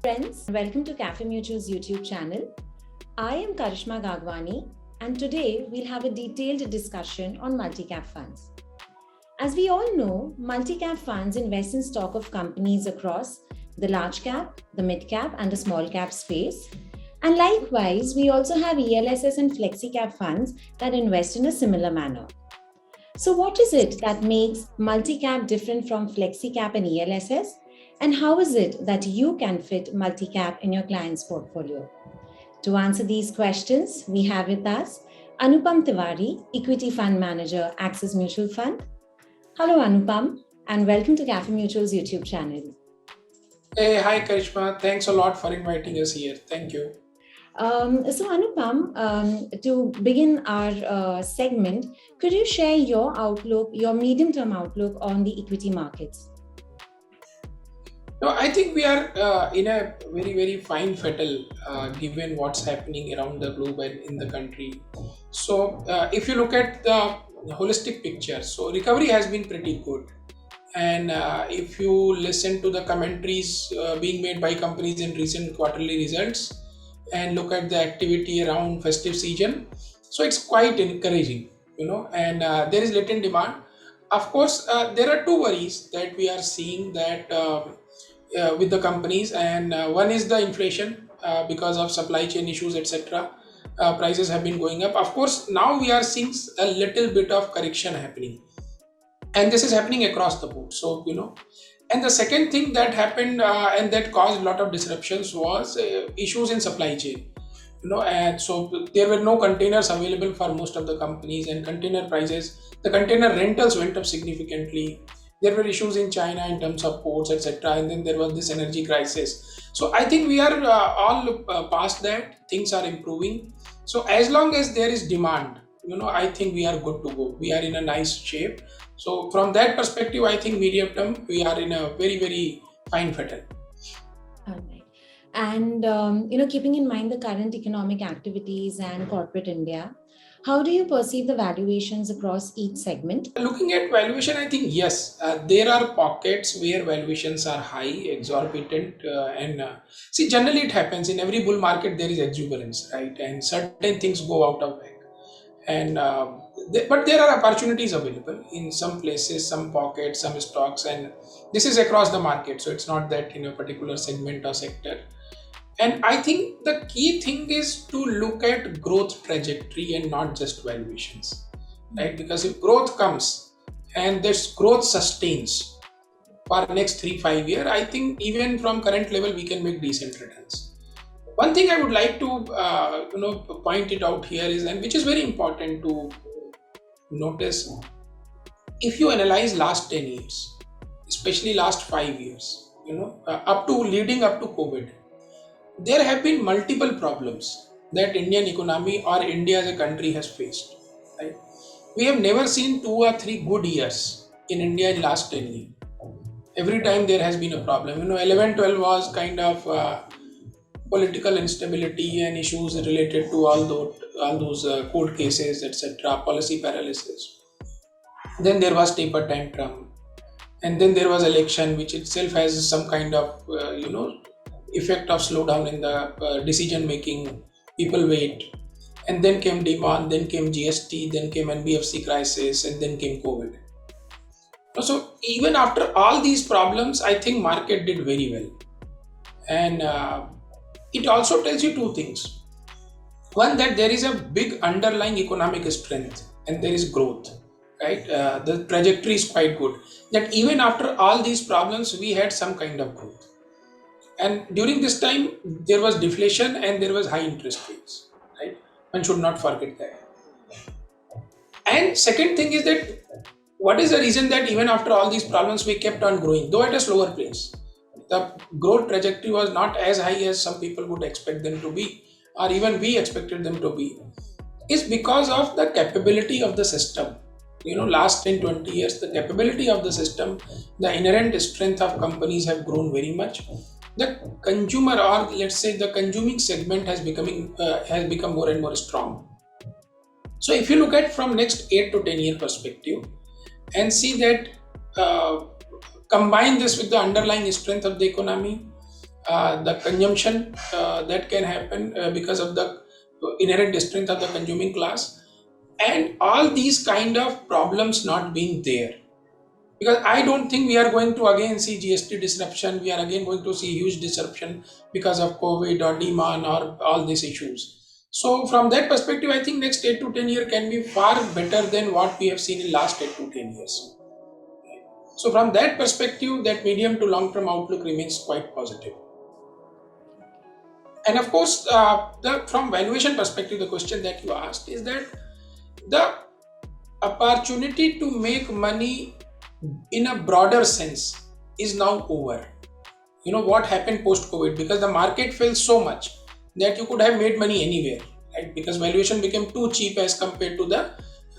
Friends, welcome to Cafe Mutual's YouTube channel. I am Karishma Gagwani, and today we'll have a detailed discussion on multi-cap funds. As we all know, multi-cap funds invest in stock of companies across the large cap, the mid cap, and the small cap space. And likewise, we also have ELSS and flexi cap funds that invest in a similar manner. So, what is it that makes multi-cap different from flexi cap and ELSS? And how is it that you can fit multi-cap in your client's portfolio? To answer these questions, we have with us Anupam Tiwari, Equity Fund Manager, Axis Mutual Fund. Hello, Anupam, and welcome to Cafe Mutual's YouTube channel. Hey, hi Karishma. Thanks a lot for inviting us here. Thank you. So, Anupam, to begin our segment, could you share your outlook, your medium-term outlook on the equity markets? No, I think we are in a very, very fine fettle given what's happening around the globe and in the country. So, if you look at the holistic picture, so recovery has been pretty good. And if you listen to the commentaries being made by companies in recent quarterly results and look at the activity around festive season, so it's quite encouraging. And there is latent demand. Of course, there are two worries that we are seeing that with the companies, and one is the inflation because of supply chain issues, etc. Prices have been going up. Of course, now we are seeing a little bit of correction happening, and this is happening across the board. So. And the second thing that happened and that caused a lot of disruptions was issues in supply chain. And so there were no containers available for most of the companies, and container prices, the container rentals went up significantly. There were issues in China in terms of ports, etc. And then there was this energy crisis. So I think we are all past that. Things are improving. So as long as there is demand, I think we are good to go. We are in a nice shape. So from that perspective, I think medium term we are in a very, very fine fettle. All right. And keeping in mind the current economic activities and corporate India, how do you perceive the valuations across each segment? Looking at valuation, I think yes, there are pockets where valuations are high, exorbitant, and see, generally it happens in every bull market. There is exuberance, right, and certain things go out of whack. And but there are opportunities available in some places, some pockets, some stocks, and this is across the market. So it's not that in a particular segment or sector. And I think the key thing is to look at growth trajectory and not just valuations, right? Because if growth comes and this growth sustains for next 3 5 years, I think even from current level we can make decent returns. One thing I would like to point it out here is, and which is very important to notice, if you analyze last 10 years, especially last 5 years, up to leading up to COVID, there have been multiple problems that Indian economy or India as a country has faced. Right? We have never seen 2 or 3 good years in India in last 10 years. Every time there has been a problem. 11, 12 was kind of political instability and issues related to all those court cases, etc., policy paralysis. Then there was taper tantrum, and then there was election, which itself has some kind of effect of slowdown in the decision making. People wait, and then came demand, then came GST, then came NBFC crisis, and then came COVID. So even after all these problems, I think market did very well, and it also tells you two things. One, that there is a big underlying economic strength and there is growth, right? The trajectory is quite good. That even after all these problems, we had some kind of growth. And during this time, there was deflation and there was high interest rates, right? One should not forget that. And second thing is that what is the reason that even after all these problems, we kept on growing, though at a slower pace? The growth trajectory was not as high as some people would expect them to be, or even we expected them to be, is because of the capability of the system. Last 10 20 years, the capability of the system, the inherent strength of companies have grown very much. The consumer, or let's say the consuming segment, has become more and more strong. So if you look at from next 8 to 10 year perspective and see that, combine this with the underlying strength of the economy, the consumption that can happen because of the inherent strength of the consuming class, and all these kind of problems not being there. Because I don't think we are going to again see GST disruption. We are again going to see huge disruption because of COVID or demand or all these issues. So from that perspective, I think next 8 to 10 year can be far better than what we have seen in last 8 to 10 years. So from that perspective, that medium to long term outlook remains quite positive. And of course, the from valuation perspective, the question that you asked is that the opportunity to make money in a broader sense is now over. You know what happened post COVID, because the market fell so much that you could have made money anywhere, right? Because valuation became too cheap as compared to the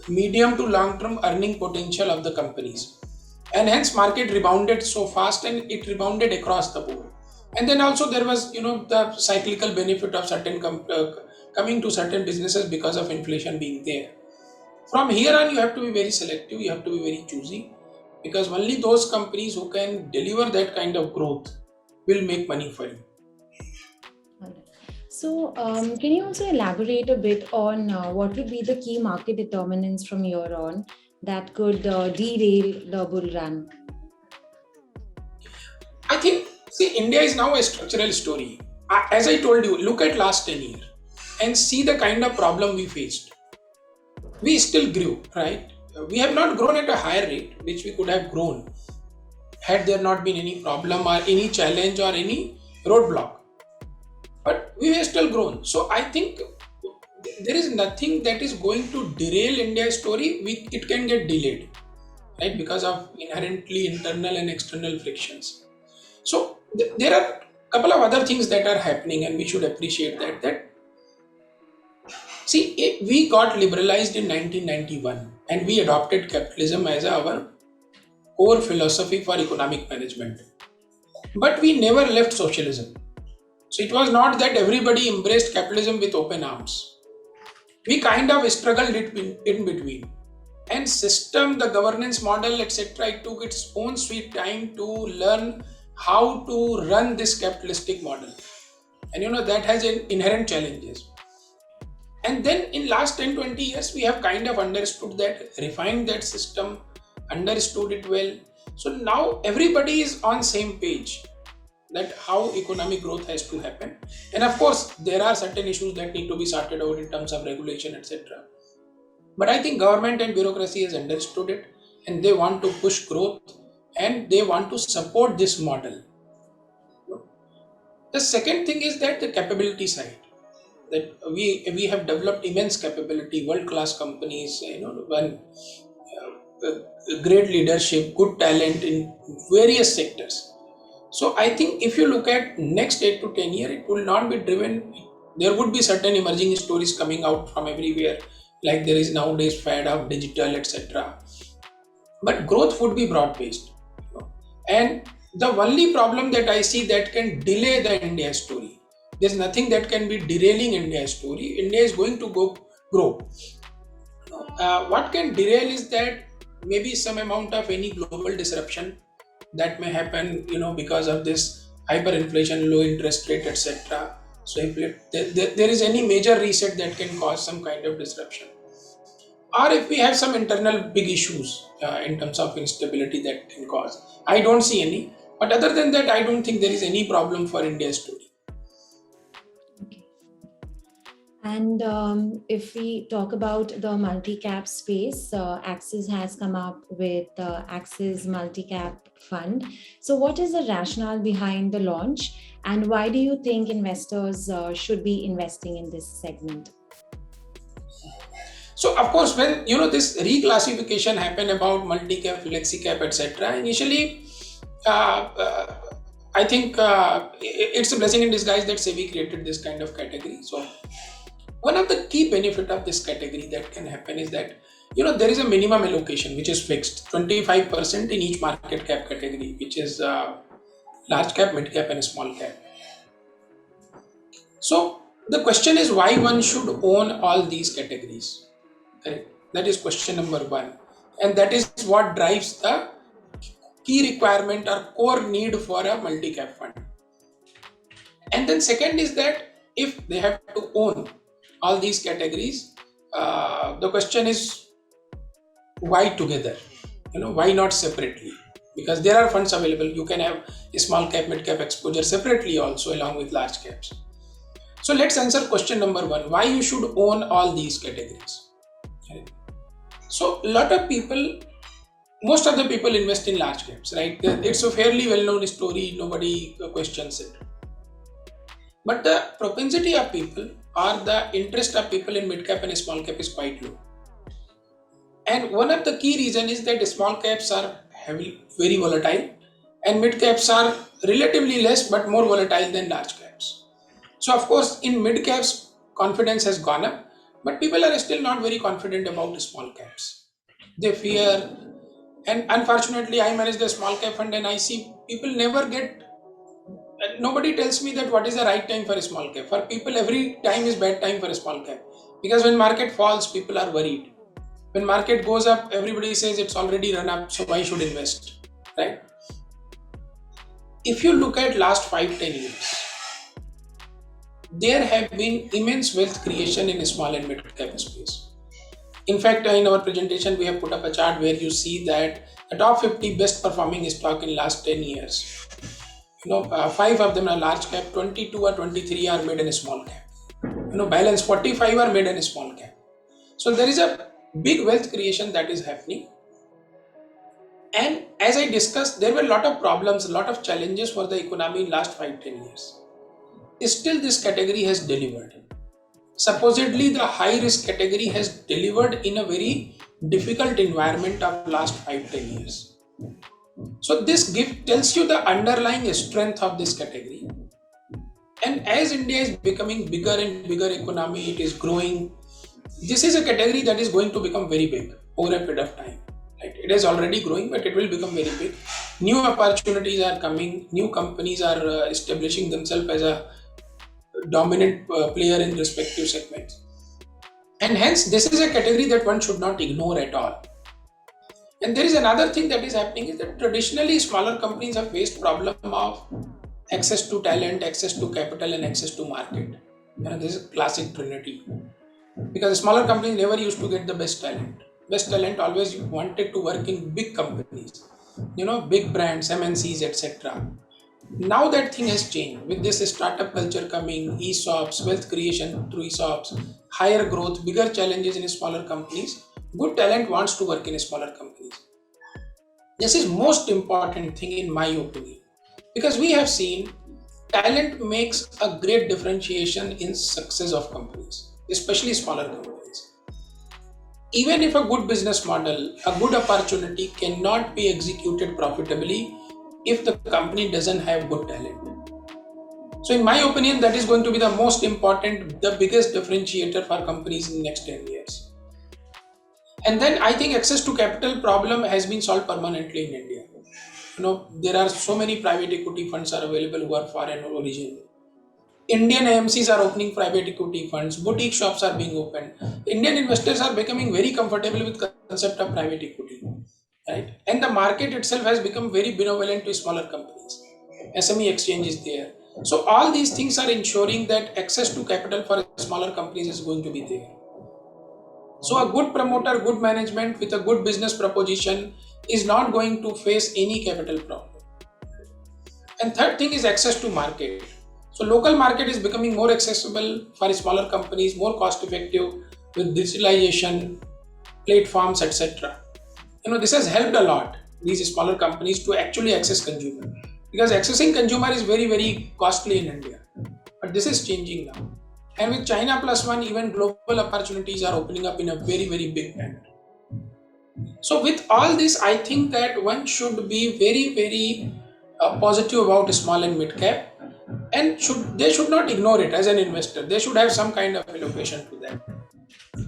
medium to long term earning potential of the companies, and hence market rebounded so fast, and it rebounded across the board. And then also there was, the cyclical benefit of coming to certain businesses because of inflation being there. From here on, you have to be very selective, you have to be very choosy, because only those companies who can deliver that kind of growth will make money for you. Alright. So, can you also elaborate a bit on what would be the key market determinants from here on that could derail the bull run? I think, see, India is now a structural story. As I told you, look at last 10 years and see the kind of problem we faced. We still grew, right? We have not grown at a higher rate, which we could have grown had there not been any problem or any challenge or any roadblock. But we have still grown. So I think there is nothing that is going to derail India's story. It can get delayed, right? Because of inherently internal and external frictions. So there are a couple of other things that are happening, and we should appreciate that. See, we got liberalized in 1991, and we adopted capitalism as our core philosophy for economic management. But we never left socialism. So it was not that everybody embraced capitalism with open arms. We kind of struggled in between. And system, the governance model, etc., it took its own sweet time to learn how to run this capitalistic model. And that has inherent challenges. And then in last 10-20 years, we have kind of understood that, refined that system, understood it well. So now everybody is on same page that how economic growth has to happen. And of course, there are certain issues that need to be sorted out in terms of regulation, etc. But I think government and bureaucracy has understood it, and they want to push growth, and they want to support this model. The second thing is that the capability side, that we have developed immense capability, world class companies, one great leadership, good talent in various sectors. So I think if you look at next 8 to 10 year, it will not be driven. There would be certain emerging stories coming out from everywhere, like there is nowadays fad of digital, etc. But growth would be broad based. And the only problem that I see that can delay the India story, there's nothing that can be derailing India's story. India is going to go grow. What can derail is that maybe some amount of any global disruption that may happen, because of this hyperinflation, low interest rate, etc. So if there is any major reset that can cause some kind of disruption, or if we have some internal big issues in terms of instability that can cause, I don't see any. But other than that, I don't think there is any problem for India's story. Okay. And if we talk about the multi-cap space, Axis has come up with the Axis Multi-Cap Fund. So what is the rationale behind the launch, and why do you think investors should be investing in this segment? So of course, when this reclassification happened about multi-cap, flexi-cap, etc., initially, uh, uh, I think it's a blessing in disguise that SEBI created this kind of category. So one of the key benefit of this category that can happen is that there is a minimum allocation which is fixed, 25% in each market cap category, which is large cap, mid cap, and small cap. So the question is why one should own all these categories. Correct. That is question number one, and that is what drives the key requirement or core need for a multi cap fund. And then second is that if they have to own all these categories, the question is why together? Why not separately? Because there are funds available. You can have a small cap, mid cap exposure separately also along with large caps. So let's answer question number one: why you should own all these categories? Right? So most of the people invest in large caps, right? It's a fairly well-known story. Nobody questions it. But the propensity of people or the interest of people in mid cap and small cap is quite low. And one of the key reasons is that small caps are very volatile, and mid caps are relatively less but more volatile than large caps. So, of course, in mid caps, confidence has gone up, but people are still not very confident about small caps. They fear, and unfortunately, I manage the small cap fund, and I see people never get. Nobody tells me that what is the right time for a small cap. For people, every time is bad time for a small cap, because when market falls, people are worried. When market goes up, everybody says it's already run up, so why should invest, right? If you look at last 5-10 years, there have been immense wealth creation in small and mid cap space. In fact, in our presentation, we have put up a chart where you see that the top 50 best performing stock in last 10 years. Five of them are large cap, 22 or 23 are mid and small cap. Balance 45 are mid and small cap. So there is a big wealth creation that is happening. And as I discussed, there were a lot of problems, a lot of challenges for the economy in last 5-10 years. Still, this category has delivered. Supposedly, the high risk category has delivered in a very difficult environment of last 5-10 years. So this tells you the underlying strength of this category. And as India is becoming bigger and bigger economy, it is growing. This is a category that is going to become very big over a period of time. Right? It is already growing, but it will become very big. New opportunities are coming. New companies are establishing themselves as a dominant player in respective segments. And hence, this is a category that one should not ignore at all. And there is another thing that is happening is that traditionally smaller companies have faced problem of access to talent, access to capital, and access to market. This is a classic trinity. Because smaller companies never used to get the best talent. Best talent always wanted to work in big companies, big brands, MNCs, etc. Now that thing has changed with this startup culture coming, ESOPs, wealth creation through ESOPs, higher growth, bigger challenges in smaller companies. Good talent wants to work in smaller companies. This is most important thing in my opinion, because we have seen talent makes a great differentiation in success of companies, especially smaller companies. Even if a good business model, a good opportunity cannot be executed profitably if the company doesn't have good talent. So in my opinion, that is going to be the most important, the biggest differentiator for companies in the next 10 years. And then I think access to capital problem has been solved permanently in India. There are so many private equity funds are available who are foreign origin. Indian AMCs are opening private equity funds, boutique shops are being opened. Indian investors are becoming very comfortable with concept of private equity, right? And the market itself has become very benevolent to smaller companies. SME exchange is there. So all these things are ensuring that access to capital for smaller companies is going to be there. So a good promoter, good management with a good business proposition is not going to face any capital problem. And third thing is access to market. So local market is becoming more accessible for smaller companies, more cost effective with digitalization, platforms, etc. This has helped a lot these smaller companies to actually access consumer, because accessing consumer is very, very costly in India. But this is changing now. And with China plus one, even global opportunities are opening up in a very, very big manner. So with all this, I think that one should be very, very positive about small and mid cap, and they should not ignore it as an investor. They should have some kind of allocation to that.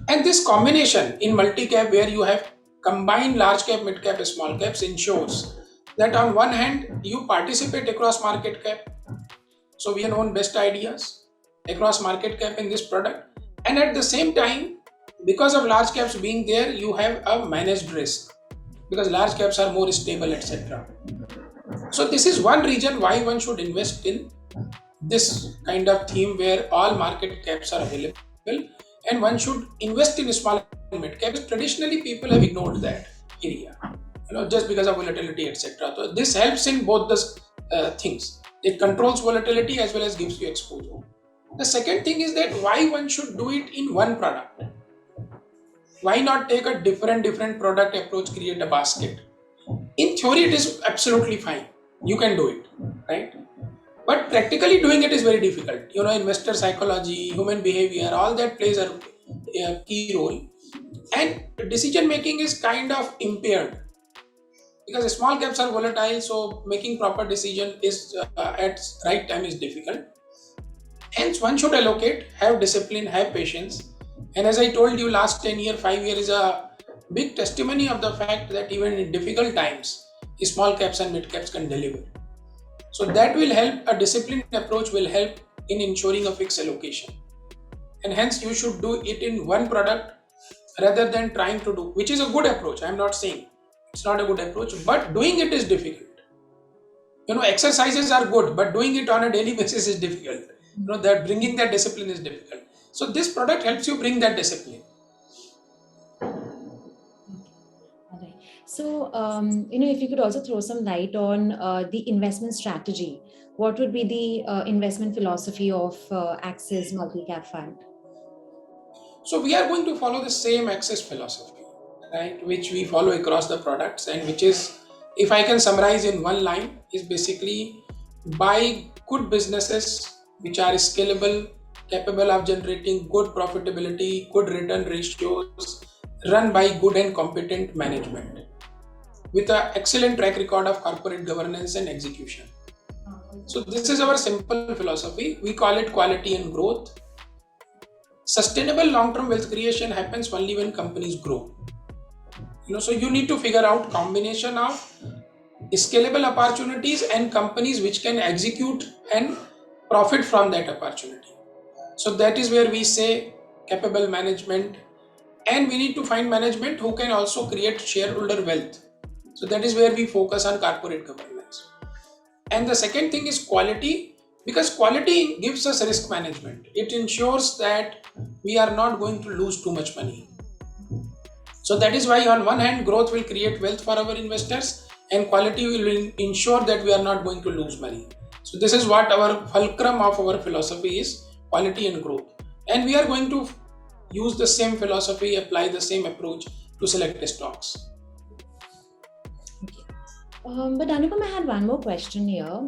And this combination in multi cap, where you have combined large cap, mid cap, small caps, ensures that on one hand you participate across market cap. So we own best ideas across market cap in this product, and at the same time, because of large caps being there, you have a managed risk because large caps are more stable, etc. So this is one reason why one should invest in this kind of theme where all market caps are available and one should invest in small and mid caps. Traditionally, people have ignored that area, just because of volatility, etc. So this helps in both the things. It controls volatility as well as gives you exposure. The second thing is that why one should do it in one product. Why not take a different product approach, create a basket? In theory, it is absolutely fine. You can do it, right? But practically doing it is very difficult. Investor psychology, human behavior, all that plays a key role. And decision making is kind of impaired because small caps are volatile. So making proper decision is at right time is difficult. Hence, one should allocate, have discipline, have patience. And as I told you, last 10 year, 5 year is a big testimony of the fact that even in difficult times, small caps and mid caps can deliver. So that will help, a disciplined approach will help in ensuring a fixed allocation. And hence you should do it in one product rather than trying to do, which is a good approach. I'm not saying it's not a good approach, but doing it is difficult. Exercises are good, but doing it on a daily basis is difficult. That bringing that discipline is difficult. So this product helps you bring that discipline. All right. So, if you could also throw some light on the investment strategy, what would be the investment philosophy of Axis Multi-Cap Fund? So we are going to follow the same Axis philosophy, right, which we follow across the products, and which is, if I can summarize in one line, is basically buy good businesses which are scalable, capable of generating good profitability, good return ratios, run by good and competent management with an excellent track record of corporate governance and execution. So this is our simple philosophy. We call it quality and growth. Sustainable long-term wealth creation happens only when companies grow. So you need to figure out combination of scalable opportunities and companies which can execute and profit from that opportunity. So that is where we say capable management, and we need to find management who can also create shareholder wealth. So that is where we focus on corporate governance. And the second thing is quality, because quality gives us risk management. It ensures that we are not going to lose too much money. So that is why on one hand, growth will create wealth for our investors, and quality will ensure that we are not going to lose money. So this is what our fulcrum of our philosophy is, quality and growth. And we are going to use the same philosophy, apply the same approach to select the stocks. But Anupam, I had one more question here.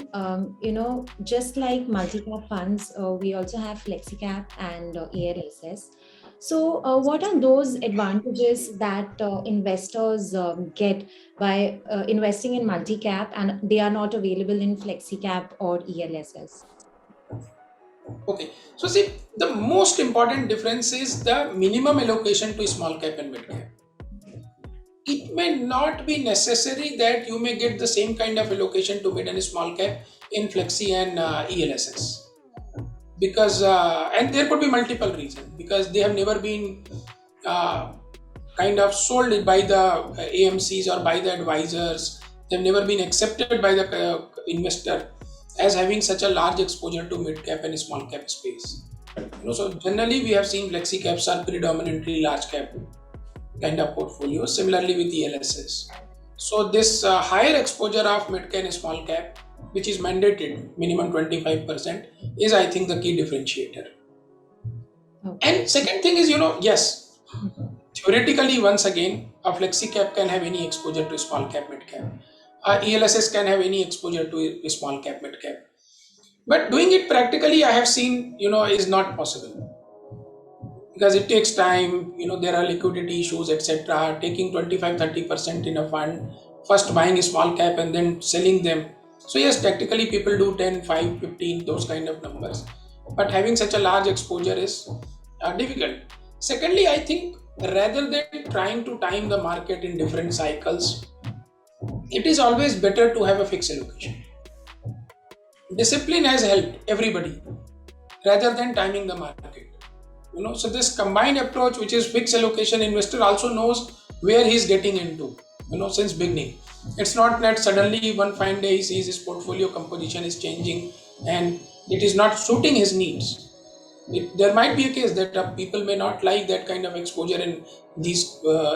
Just like multi-cap funds, we also have FlexiCap and ELSS. So, what are those advantages that investors get by investing in multi-cap and they are not available in FlexiCap or ELSS? Okay, so see, the most important difference is the minimum allocation to small cap and mid cap. It may not be necessary that you may get the same kind of allocation to mid and small cap in Flexi and ELSS, because and there could be multiple reasons, because they have never been kind of sold by the AMCs or by the advisors. They've never been accepted by the investor as having such a large exposure to mid cap and small cap space. So generally we have seen Flexi caps are predominantly large cap kind of portfolio. Similarly with ELSS. So this higher exposure of mid cap and small cap, which is mandated, minimum 25%, is I think the key differentiator. Okay. And second thing is, yes, theoretically, once again, a flexi cap can have any exposure to small cap, mid cap. ELSS can have any exposure to a small cap, mid cap. But doing it practically, I have seen, is not possible, because it takes time. There are liquidity issues, etc. Taking 25-30% in a fund, first buying a small cap and then selling them. So yes, tactically people do 10, 5, 15, those kind of numbers. But having such a large exposure is difficult. Secondly, I think rather than trying to time the market in different cycles, it is always better to have a fixed allocation. Discipline has helped everybody rather than timing the market. So this combined approach, which is fixed allocation, investor also knows where he's getting into, since beginning. It's not that suddenly one fine day he sees his portfolio composition is changing and It is not suiting his needs. There might be a case that people may not like that kind of exposure in these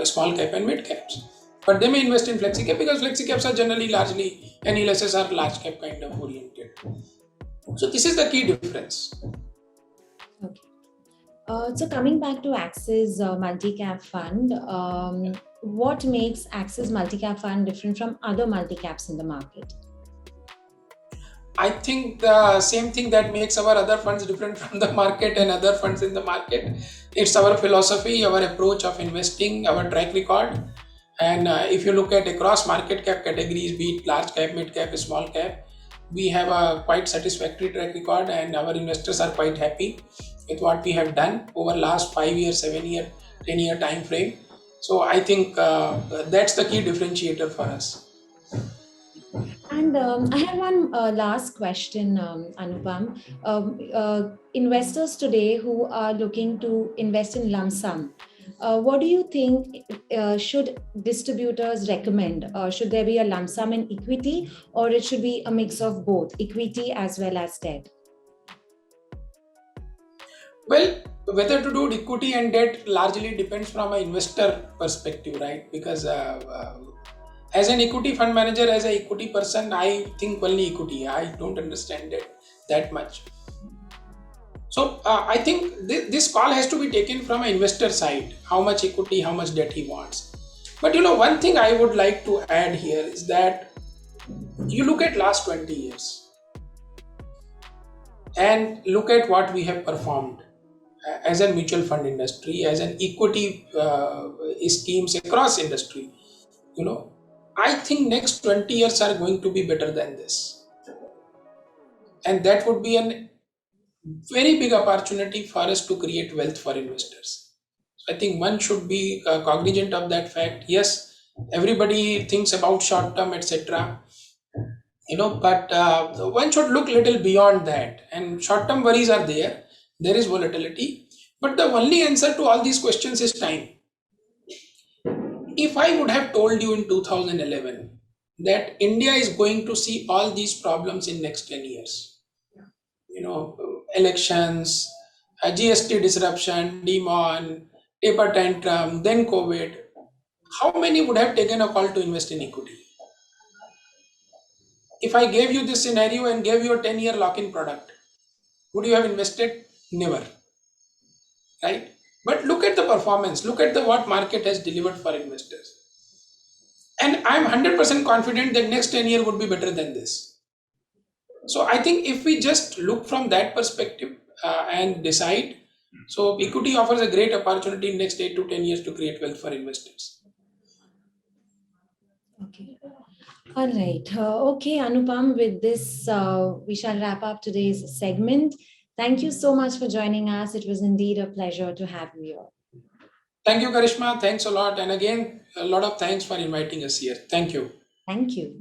small cap and mid caps, but they may invest in flexi cap because flexi caps are generally largely NLSs are large cap kind of oriented. So this is the key difference. Okay. So coming back to Axis multi-cap fund, what makes Axis multi-cap fund different from other multi-caps in the market? I think the same thing that makes our other funds different from the market and other funds in the market. It's our philosophy, our approach of investing, our track record. And if you look at across market cap categories, be it large cap, mid cap, small cap, we have a quite satisfactory track record, and our investors are quite happy with what we have done over last 5 year, 7 year, 10 year time frame. So I think that's the key differentiator for us. And I have one last question, Anupam. Investors today who are looking to invest in lump sum, what do you think should distributors recommend? Should there be a lump sum in equity, or it should be a mix of both, equity as well as debt? Well, whether to do equity and debt largely depends from an investor perspective, right? Because as an equity fund manager, as an equity person, I think only equity. I don't understand it that much. So I think this call has to be taken from an investor side. How much equity, how much debt he wants. But one thing I would like to add here is that you look at last 20 years and look at what we have performed as a mutual fund industry, as an equity schemes across industry. You know, I think next 20 years are going to be better than this, and that would be an very big opportunity for us to create wealth for investors. So I think one should be cognizant of that fact. Yes, everybody thinks about short term, etc. But one should look little beyond that. And short term worries are there. There is volatility, but the only answer to all these questions is time. If I would have told you in 2011 that India is going to see all these problems in next 10 years, elections, GST disruption, demon, taper tantrum, then COVID, how many would have taken a call to invest in equity? If I gave you this scenario and gave you a 10-year lock-in product, would you have invested? Never, right? But look at the performance, look at the what market has delivered for investors. And I'm 100% confident that next 10 year would be better than this. So I think if we just look from that perspective and decide, so equity offers a great opportunity in next 8 to 10 years to create wealth for investors. Okay. All right. Okay, Anupam, with this, we shall wrap up today's segment. Thank you so much for joining us. It was indeed a pleasure to have you here. Thank you, Karishma. Thanks a lot. And again, a lot of thanks for inviting us here. Thank you. Thank you.